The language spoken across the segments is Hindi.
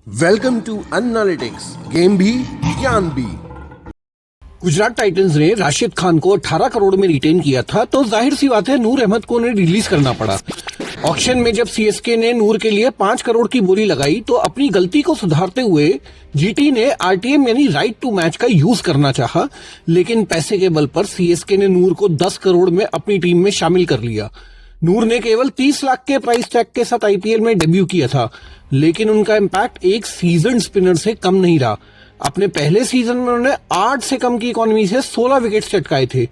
वेलकम टू एनालिटिक्स, गेम भी ज्ञान भी। गुजरात टाइटंस ने राशिद खान को 18 करोड़ में रिटेन किया था, तो जाहिर सी बात है नूर अहमद को उन्हें रिलीज करना पड़ा। ऑक्शन में जब सीएसके ने नूर के लिए 5 करोड़ की बोली लगाई तो अपनी गलती को सुधारते हुए जीटी ने आरटीएम यानी राइट टू मैच का यूज करना चाहा, लेकिन पैसे के बल पर सीएसके ने नूर को 10 करोड़ में अपनी टीम में शामिल कर लिया। नूर ने केवल 30 लाख के प्राइस टैग के साथ आईपीएल में डेब्यू किया था, लेकिन उनका इंपैक्ट एक सीजन स्पिनर से कम नहीं रहा। अपने पहले सीजन में उन्होंने 8 से कम की इकोनॉमी से 16 विकेट्स चटकाए थे।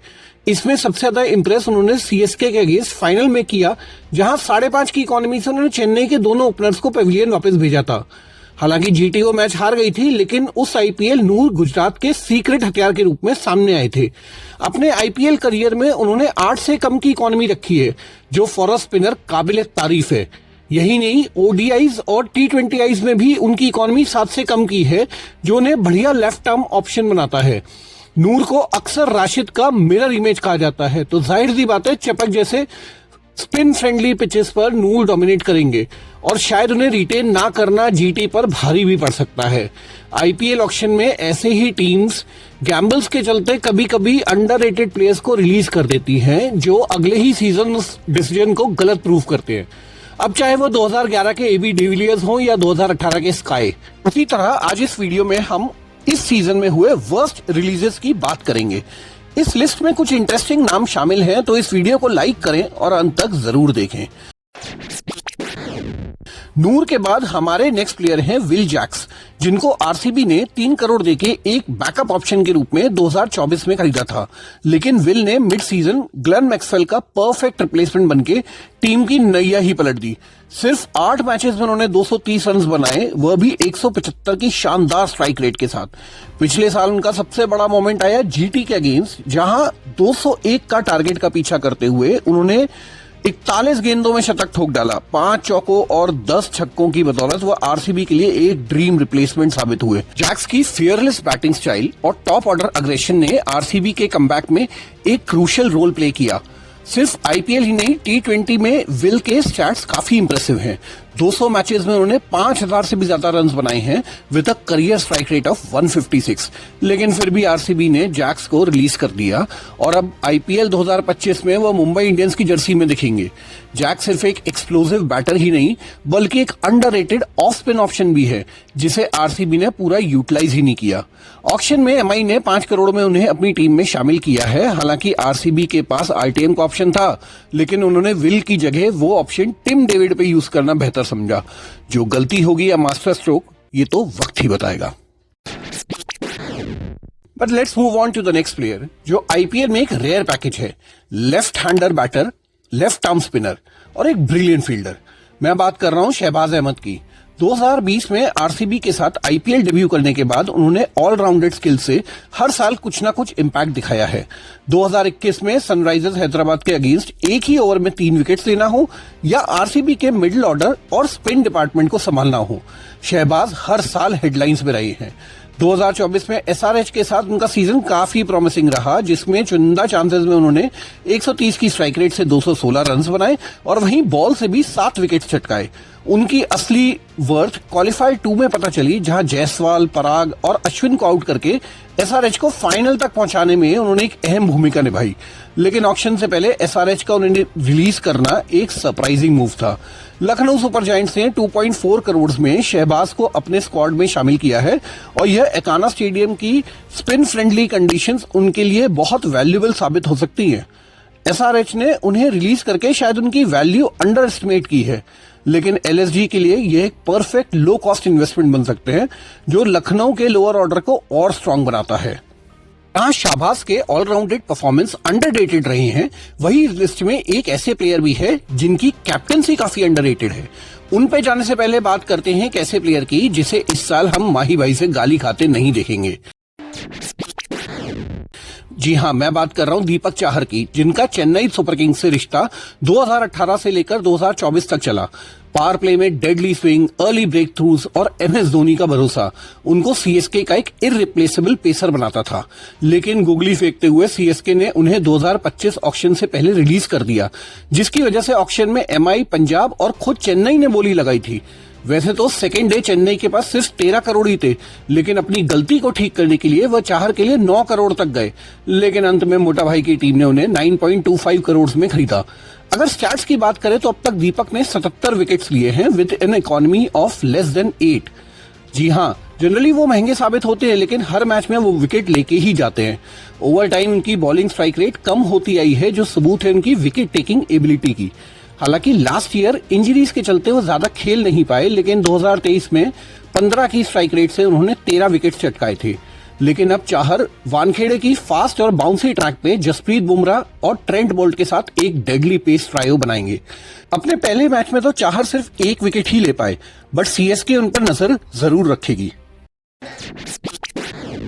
इसमें सबसे ज्यादा इंप्रेस उन्होंने सीएसके के अगेंस्ट फाइनल में किया, जहां 5.5 की इकोनॉमी से उन्होंने चेन्नई के दोनों ओपनर्स को पेविलियन वापस भेजा था। हालांकि जीटी वो मैच हार गई थी, लेकिन उस आईपीएल नूर गुजरात के सीक्रेट हथियार के रूप में सामने आए थे। अपने आईपीएल करियर में उन्होंने 8 से कम की इकोनॉमी रखी है, जो फॉर अ स्पिनर काबिल तारीफ है। यही नहीं, ओडीआईज और टी20आईज में भी उनकी इकोनॉमी 7 से कम की है, जो उन्हें बढ़िया लेफ्ट आर्म ऑप्शन बनाता है। नूर को अक्सर राशिद का मिरर इमेज कहा जाता है, तो जाहिर सी बात है चपक जैसे स्पिन फ्रेंडली पिचेस पर नूर डोमिनेट करेंगे और शायद उन्हें रिटेन ना करना जीटी पर भारी भी पड़ सकता है। आईपीएल ऑक्शन में ऐसे ही टीम्स गैम्बल्स के चलते कभी कभी अंडररेटेड प्लेयर्स को रिलीज कर देती हैं, जो अगले ही सीजन उस डिसीजन को गलत प्रूव करते हैं। अब चाहे वो 2011 के एबी डिविलियर्स हों या 2018 के स्काई। उसी तरह आज इस वीडियो में हम इस सीजन में हुए वर्स्ट रिलीजेस की बात करेंगे। इस लिस्ट में कुछ इंटरेस्टिंग नाम शामिल हैं, तो इस वीडियो को लाइक करें और अंत तक जरूर देखें। नूर के बाद हमारे नेक्स्ट प्लेयर हैं विल जैक्स, जिनको आरसीबी ने 3 करोड़ देके एक बैकअप ऑप्शन के रूप में 2024 में खरीदा था। लेकिन विल ने मिड सीजन ग्लेन मैक्सवेल का परफेक्ट रिप्लेसमेंट बनके टीम की नैया ही पलट दी। सिर्फ 8 मैचेस में उन्होंने 230 रन बनाए, वह भी 175 की शानदार स्ट्राइक रेट के साथ। पिछले साल उनका सबसे बड़ा मोमेंट आया जीटी के अगेंस्ट, जहां 201 का टारगेट का पीछा करते हुए उन्होंने 41 गेंदों में शतक ठोक डाला। 5 चौकों और 10 छक्कों की बदौलत वो आरसीबी के लिए एक ड्रीम रिप्लेसमेंट साबित हुए। जैक्स की फियरलेस बैटिंग स्टाइल और टॉप ऑर्डर अग्रेशन ने आरसीबी के कमबैक में एक क्रूशियल रोल प्ले किया। सिर्फ आईपीएल ही नहीं, टी20 में विल के स्टैट्स काफी इंप्रेसिव हैं। 200 मैचेस में उन्होंने 5000 से भी ज्यादा रन्स बनाए हैं with a career strike rate of 156। लेकिन फिर भी आरसीबी ने जैक्स को रिलीज कर दिया और अब आईपीएल 2025 में वो मुंबई इंडियंस की जर्सी में दिखेंगे। जैक्स सिर्फ एक एक्सप्लोसिव बैटर ही नहीं, बल्कि एक अंडररेटेड ऑफ स्पिन ऑप्शन भी है, जिसे आरसीबी ने पूरा यूटिलाइज ही नहीं किया। ऑक्शन में एमआई ने 5 करोड़ में उन्हें अपनी टीम में शामिल किया है। हालांकि आरसीबी के पास आरटीएम का ऑप्शन था, लेकिन उन्होंने विल की जगह वो ऑप्शन टिम डेविड पे यूज करना बेहतर समझा। जो गलती होगी या मास्टर स्ट्रोक, ये तो वक्त ही बताएगा। But let's move on to the next player, जो आईपीएल में एक रेयर पैकेज है। Left hander batter, left arm spinner और एक ब्रिलियंट फील्डर। मैं बात कर रहा हूं शहबाज अहमद की। 2020 में आरसीबी के साथ आईपीएल डेब्यू करने के बाद उन्होंने ऑलराउंडेड स्किल से हर साल कुछ ना कुछ इंपैक्ट दिखाया है। 2021 में सनराइजर्स हैदराबाद के अगेंस्ट एक ही ओवर में 3 विकेट्स लेना हो या आरसीबी के मिडिल ऑर्डर और स्पिन डिपार्टमेंट को संभालना हो, शहबाज हर साल हेडलाइंस में रहे हैं। 2024 में एसआरएच के साथ उनका सीजन काफी प्रॉमिसिंग रहा, जिसमें चुनिंदा चांसेस में उन्होंने 130 की स्ट्राइक रेट से 216 रन्स बनाए और वहीं बॉल से भी 7 विकेट्स चटकाए। उनकी असली वर्थ क्वालिफायर 2 में पता चली, जहां जायसवाल, पराग और अश्विन को आउट करके एसआरएच को फाइनल तक पहुंचाने में उन्होंने एक अहम भूमिका निभाई। लेकिन ऑक्शन से पहले एसआरएच का उन्हें रिलीज करना एक सरप्राइजिंग मूव था। लखनऊ सुपर जायंट्स ने 2.4 करोड़ में शहबाज को अपने स्क्वाड में शामिल किया है और यह एकाना स्टेडियम की स्पिन फ्रेंडली कंडीशंस उनके लिए बहुत वैल्यूएबल साबित हो सकती हैं। एसआरएच ने उन्हें रिलीज करके शायद उनकी वैल्यू अंडर एस्टिमेट की है, लेकिन एलएसजी के लिए यह एक परफेक्ट लो कॉस्ट इन्वेस्टमेंट बन सकते हैं, जो लखनऊ के लोअर ऑर्डर को और स्ट्रांग बनाता है। जहां शाहबाज के ऑलराउंडेड परफॉर्मेंस अंडररेटेड रहे हैं, वही इस लिस्ट में एक ऐसे प्लेयर भी है जिनकी कैप्टेंसी काफी अंडररेटेड है। उन पे जाने से पहले बात करते हैं एक ऐसे प्लेयर की जिसे इस साल हम माही भाई से गाली खाते नहीं देखेंगे। जी हां, मैं बात कर रहा हूं दीपक चाहर की, जिनका चेन्नई सुपर किंग्स से रिश्ता 2018 से लेकर 2024 तक चला। पावर प्ले में deadly swing, early breakthroughs और एमएस धोनी का भरोसा उनको सीएसके का एक इररिप्लेसेबल पेसर बनाता था। लेकिन गुगली फेंकते हुए सीएसके ने उन्हें 2025 ऑक्शन से पहले रिलीज कर दिया, जिसकी वजह से ऑक्शन में एमआई, पंजाब और खुद चेन्नई ने बोली लगाई थी। वैसे तो सेकेंड डे चेन्नई के पास सिर्फ 13 करोड़ ही थे, लेकिन अपनी गलती को ठीक करने के लिए वह चाहर के लिए 9 करोड़ तक गए, लेकिन अंत में मोटा भाई की टीम ने उन्हें 9.25 करोड़ में खरीदा। अगर स्टैट्स की बात करें तो अब तक दीपक ने 77 विकेट्स लिए हैं with an economy of less than 8। जी हाँ, जनरली वो महंगे साबित होते हैं, लेकिन हर मैच में वो विकेट लेके ही जाते हैं। ओवर टाइम उनकी बॉलिंग स्ट्राइक रेट कम होती आई है, जो सबूत है उनकी विकेट टेकिंग एबिलिटी की। हालांकि लास्ट ईयर इंजरीज के चलते वो ज्यादा खेल नहीं पाए, लेकिन 2023 में 15 की स्ट्राइक रेट से उन्होंने 13 विकेट चटकाए थे। लेकिन अब चाहर वानखेड़े की फास्ट और बाउंसी ट्रैक पे जसप्रीत बुमराह और ट्रेंट बोल्ट के साथ एक डेडली पेस ट्रायो बनाएंगे। अपने पहले मैच में तो चाहर सिर्फ 1 विकेट ही ले पाए, बट सीएसके उन पर नजर जरूर रखेगी।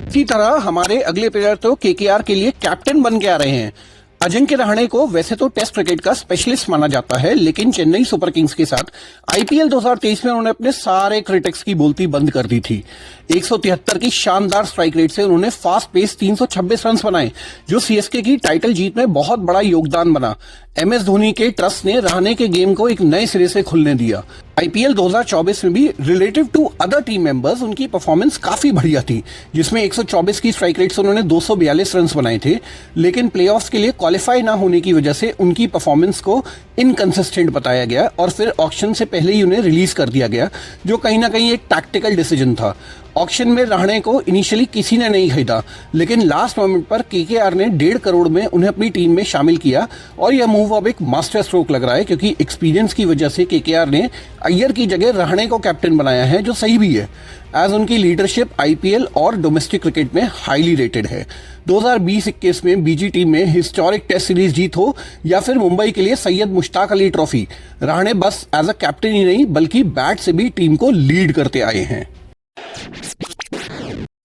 इसी तरह हमारे अगले प्लेयर तो केकेआर के लिए कैप्टन बन के आ रहे हैं। अजिंक्य रहाणे को वैसे तो टेस्ट क्रिकेट का स्पेशलिस्ट माना जाता है, लेकिन चेन्नई सुपर किंग्स के साथ आईपीएल 2023 में उन्होंने अपने सारे क्रिटिक्स की बोलती बंद कर दी थी। 173 की शानदार स्ट्राइक रेट से उन्होंने फास्ट पेस 326 रन बनाए, जो सीएसके की टाइटल जीत में बहुत बड़ा योगदान बना। एमएस धोनी के ट्रस्ट ने रहाणे के गेम को एक नए सिरे से खुलने दिया। आईपीएल 2024 में भी relative to other team members उनकी परफॉर्मेंस काफी बढ़िया थी, जिसमें 124 की स्ट्राइक रेट से उन्होंने 242 रन बनाए थे, लेकिन प्लेऑफ्स के लिए क्वालिफाई ना होने की वजह से उनकी परफॉर्मेंस को इनकंसिस्टेंट बताया गया और फिर ऑक्शन से पहले ही उन्हें रिलीज कर दिया गया, जो कहीं ना कहीं एक टैक्टिकल डिसीजन था। ऑक्शन में रहाणे को इनिशियली किसी ने नहीं खरीदा, लेकिन लास्ट मोमेंट पर केकेआर ने 1.5 करोड़ में उन्हें अपनी टीम में शामिल किया और यह मूव अब एक मास्टर स्ट्रोक लग रहा है, क्योंकि एक्सपीरियंस की वजह से केकेआर ने अय्यर की जगह रहाणे को कैप्टन बनाया है, जो सही भी है, एज उनकी लीडरशिप आईपीएल और डोमेस्टिक क्रिकेट में हाईली रेटेड है। 2020-21 में बीजी टीम में हिस्टोरिक टेस्ट सीरीज जीत हो या फिर मुंबई के लिए सैयद मुश्ताक अली ट्रॉफी, रहाणे बस एज अ कैप्टन ही नहीं बल्कि बैट से भी टीम को लीड करते आए हैं।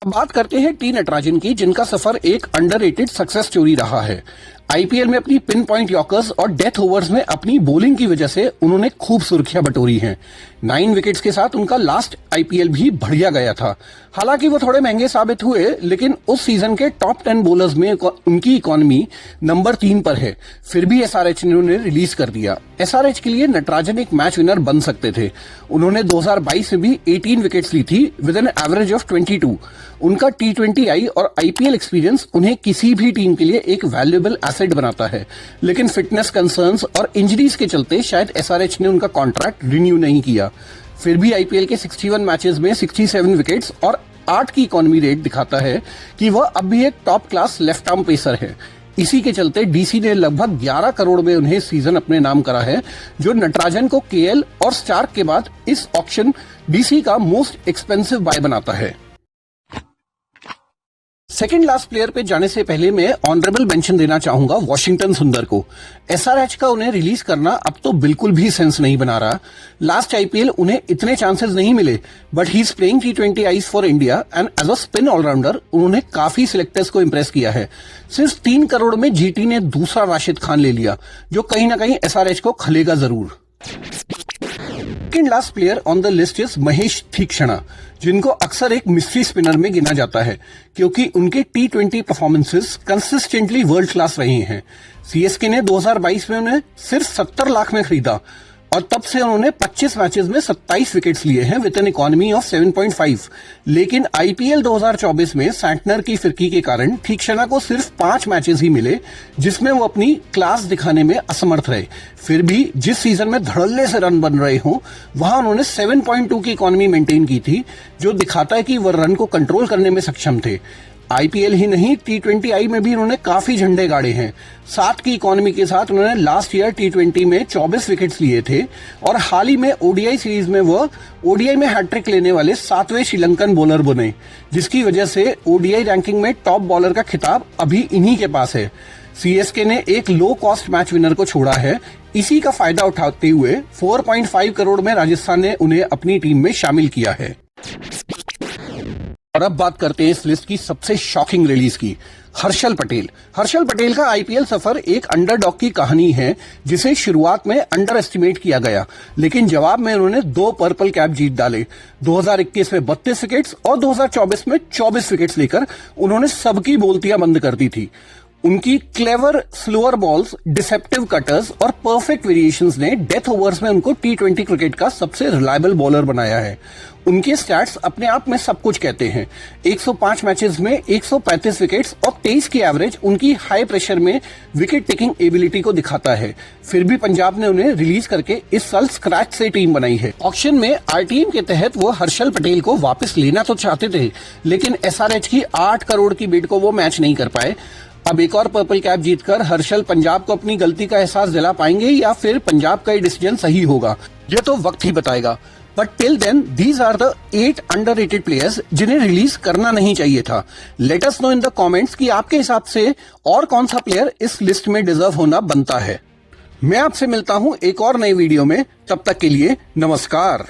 बात करते हैं टी नटराजन की, जिनका सफर एक अंडररेटेड सक्सेस स्टोरी रहा है। आईपीएल में अपनी पिन पॉइंट यॉर्कर्स और डेथ ओवर्स में अपनी बॉलिंग की वजह से उन्होंने खूब सुर्खियां बटोरी हैं। 9 विकेट्स के साथ उनका लास्ट आईपीएल भी बढ़िया गया था। हालांकि वो थोड़े महंगे साबित हुए, लेकिन उस सीजन के टॉप 10 बॉलर्स में उनकी इकोनॉमी नंबर 3 पर है। फिर भी एसआरएच ने उन्हें रिलीज कर दिया। एसआरएच के लिए नटराजन एक मैच विनर बन सकते थे। उन्होंने 2022 में भी 18 विकेट्स ली थी विद एन एवरेज ऑफ 22। उनका T20I और आईपीएल एक्सपीरियंस उन्हें किसी भी टीम के लिए एक वैल्यूएबल एसेट बनाता है, लेकिन फिटनेस कंसर्न्स और इंजरीज के चलते शायद एसआरएच ने उनका कॉन्ट्रैक्ट रिन्यू नहीं किया। फिर भी आईपीएल के 61 मैचेस में 67 विकेट्स और 8 की इकोनॉमी रेट दिखाता है कि वह अब भी एक top class left arm pacer है। इसी के चलते डीसी ने लगभग 11 करोड़ में उन्हें सीजन अपने नाम करा है, जो नटराजन को केएल और स्टार्क के बाद इस ऑक्शन डीसी का मोस्ट एक्सपेंसिव बाय बनाता है। सेकेंड लास्ट प्लेयर पे जाने से पहले मैं ऑनरेबल मेंशन देना चाहूंगा वॉशिंगटन सुंदर को। एसआरएच का उन्हें रिलीज करना अब तो बिल्कुल भी सेंस नहीं बना रहा। लास्ट आईपीएल उन्हें इतने चांसेस नहीं मिले, but he is playing T20Is for India and as a spin allrounder उन्होंने काफी सिलेक्टर्स को इंप्रेस किया है। सिर्फ 3 करोड़ में जीटी ने दूसरा राशिद खान ले लिया, जो कहीं ना कहीं एसआरएच को खलेगा जरूर। Second last player on the list is Mahesh तीक्ष्णा, जिनको अक्सर एक मिस्ट्री स्पिनर में गिना जाता है, क्योंकि उनके T20 performances consistently world class रहे हैं। सीएसके ने 2022 में उन्हें सिर्फ 70 लाख में खरीदा और तब से उन्होंने 25 मैचेस में 27 विकेट्स लिए हैं विद एन इकोनॉमी ऑफ 7.5। लेकिन आईपीएल 2024 में सैंटनर की फिरकी के कारण तीक्ष्णा को सिर्फ 5 मैचेस ही मिले, जिसमें वो अपनी क्लास दिखाने में असमर्थ रहे। फिर भी जिस सीजन में धड़ल्ले से रन बन रहे हों, वहां उन्होंने 7.2 की इकोनॉमी मेंटेन की थी, जो दिखाता है कि वह रन को कंट्रोल करने में सक्षम थे। आईपीएल ही नहीं, T20I में भी उन्होंने काफी झंडे गाड़े हैं। 7 की इकोनॉमी के साथ उन्होंने लास्ट ईयर T20 में 24 विकेट्स लिए थे और हाल ही में ओडीआई सीरीज में वह ओडीआई में हैट्रिक लेने वाले 7वें श्रीलंकन बॉलर बने, जिसकी वजह से ओडीआई रैंकिंग में टॉप बॉलर का खिताब अभी इन्हीं के पास है। सीएसके ने एक लो कॉस्ट मैच विनर को छोड़ा है। इसी का फायदा उठाते हुए 4.5 करोड़ में राजस्थान ने उन्हें अपनी टीम में शामिल किया है। और अब बात करते हैं इस लिस्ट की सबसे शॉकिंग रिलीज की, हर्षल पटेल। हर्षल पटेल का आईपीएल सफर एक अंडरडॉग की कहानी है, जिसे शुरुआत में अंडर एस्टिमेट किया गया, लेकिन जवाब में उन्होंने 2 पर्पल कैप जीत डाले। 2021 में 32 विकेट्स और 2024 में 24 विकेट्स लेकर उन्होंने सबकी बोलतियां बंद कर दी थी। उनकी clever slower balls, deceptive cutters और परफेक्ट वेरिएशंस ने डेथ ओवर्स में उनको T20 क्रिकेट का सबसे रिलायबल बॉलर बनाया है। उनके स्टैट्स अपने आप में सब कुछ कहते हैं। 105 मैचेस में 135 विकेट्स और 23 की एवरेज उनकी हाई प्रेशर में विकेट टेकिंग एबिलिटी को दिखाता है। फिर भी पंजाब ने उन्हें रिलीज करके इस साल स्क्रैच से टीम बनाई है। ऑक्शन में आरटीएम के तहत वो हर्षल पटेल को वापस लेना तो चाहते थे, लेकिन एसआरएच की 8 करोड़ की बिड को वो मैच नहीं कर पाए। अब एक और पर्पल कैप जीतकर हर्षल पंजाब को अपनी गलती का एहसास दिला पाएंगे या फिर पंजाब का ये डिसीजन सही होगा, ये तो वक्त ही बताएगा। But till then these are the 8 underrated players जिन्हें रिलीज करना नहीं चाहिए था। Let us know in the comments कि आपके हिसाब से और कौन सा प्लेयर इस लिस्ट में डिजर्व होना बनता है। मैं आपसे मिलता हूं एक और नई वीडियो में, तब तक के लिए नमस्कार।